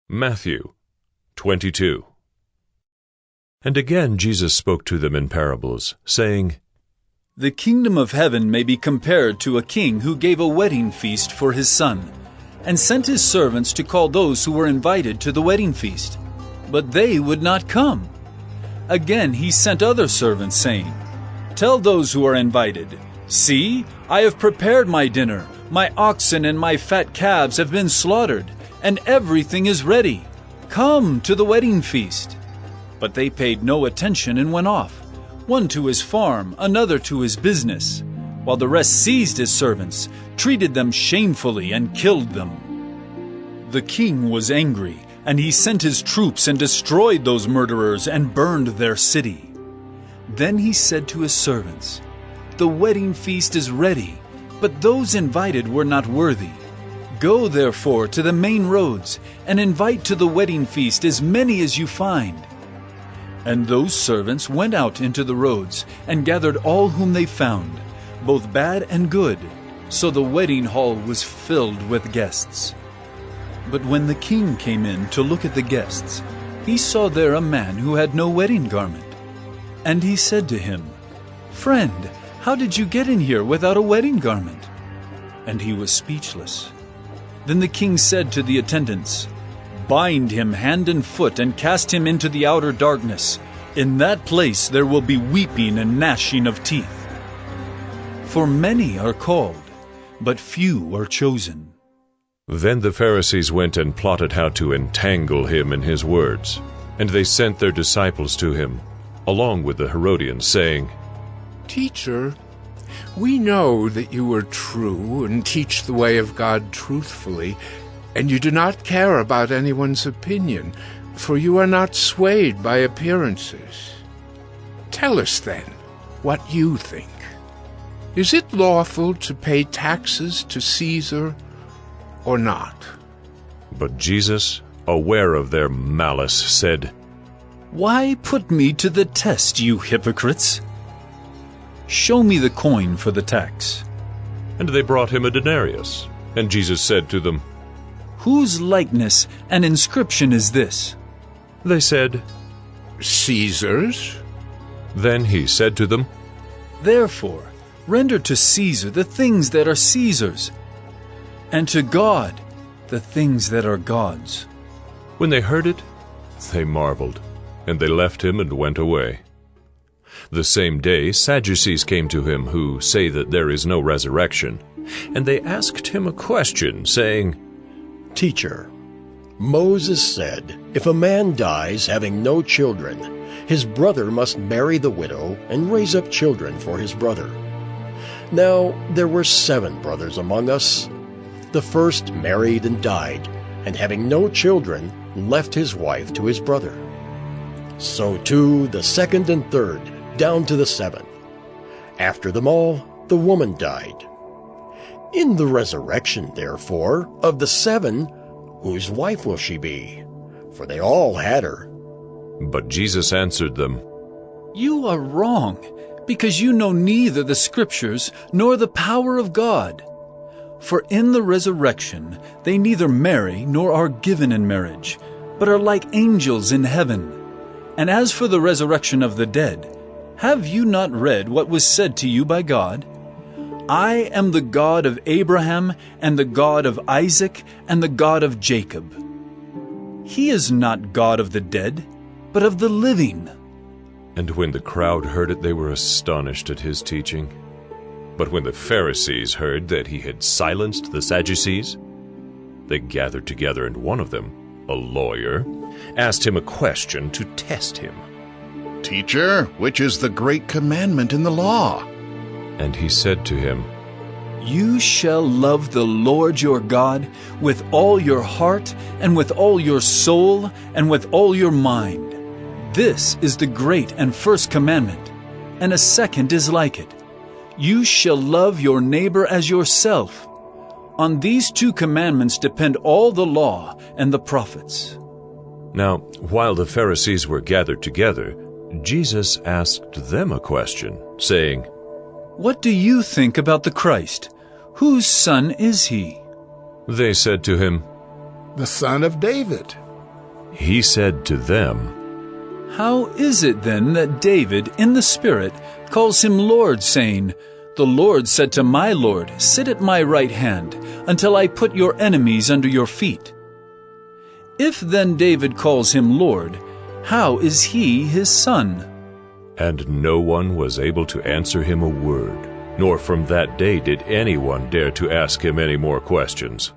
Matthew 22. And again Jesus spoke to them in parables, saying, The kingdom of heaven may be compared to a king who gave a wedding feast for his son, and sent his servants to call those who were invited to the wedding feast. But they would not come. Again he sent other servants, saying, Tell those who are invited, See, I have prepared my dinner. My oxen and my fat calves have been slaughtered, and everything is ready. Come to the wedding feast. But they paid no attention and went off, one to his farm, another to his business, while the rest seized his servants, treated them shamefully, and killed them. The king was angry, and he sent his troops and destroyed those murderers and burned their city. Then he said to his servants, The wedding feast is ready, but those invited were not worthy. Go therefore to the main roads, and invite to the wedding feast as many as you find. And those servants went out into the roads, and gathered all whom they found, both bad and good, so the wedding hall was filled with guests. But when the king came in to look at the guests, he saw there a man who had no wedding garment. And he said to him, Friend, how did you get in here without a wedding garment? And he was speechless. Then the king said to the attendants, Bind him hand and foot and cast him into the outer darkness. In that place there will be weeping and gnashing of teeth. For many are called, but few are chosen. Then the Pharisees went and plotted how to entangle him in his words. And they sent their disciples to him, along with the Herodians, saying, Teacher, we know that you are true and teach the way of God truthfully, and you do not care about anyone's opinion, for you are not swayed by appearances. Tell us, then, what you think. Is it lawful to pay taxes to Caesar or not? But Jesus, aware of their malice, said, Why put me to the test, you hypocrites? Show me the coin for the tax. And they brought him a denarius. And Jesus said to them, Whose likeness and inscription is this? They said, Caesar's. Then he said to them, Therefore, render to Caesar the things that are Caesar's, and to God the things that are God's. When they heard it, they marveled, and they left him and went away. The same day Sadducees came to him, who say that there is no resurrection. And they asked him a question, saying, Teacher, Moses said, if a man dies having no children, his brother must marry the widow and raise up children for his brother. Now there were 7 brothers among us. The first married and died, and having no children, left his wife to his brother. So too the second and third, down to the 7th. After them all, the woman died. In the resurrection, therefore, of the 7, whose wife will she be? For they all had her. But Jesus answered them, You are wrong, because you know neither the Scriptures nor the power of God. For in the resurrection they neither marry nor are given in marriage, but are like angels in heaven. And as for the resurrection of the dead, have you not read what was said to you by God? I am the God of Abraham, and the God of Isaac, and the God of Jacob. He is not God of the dead, but of the living. And when the crowd heard it, they were astonished at his teaching. But when the Pharisees heard that he had silenced the Sadducees, they gathered together, and one of them, a lawyer, asked him a question to test him. Teacher, which is the great commandment in the law? And he said to him, You shall love the Lord your God with all your heart, and with all your soul, and with all your mind. This is the great and first commandment, and a second is like it. You shall love your neighbor as yourself. On these 2 commandments depend all the law and the prophets. Now, while the Pharisees were gathered together, Jesus asked them a question, saying, What do you think about the Christ? Whose son is he? They said to him, The son of David. He said to them, How is it then that David, in the Spirit, calls him Lord, saying, The Lord said to my Lord, Sit at my right hand, until I put your enemies under your feet? If then David calls him Lord, how is he his son? And no one was able to answer him a word, nor from that day did anyone dare to ask him any more questions.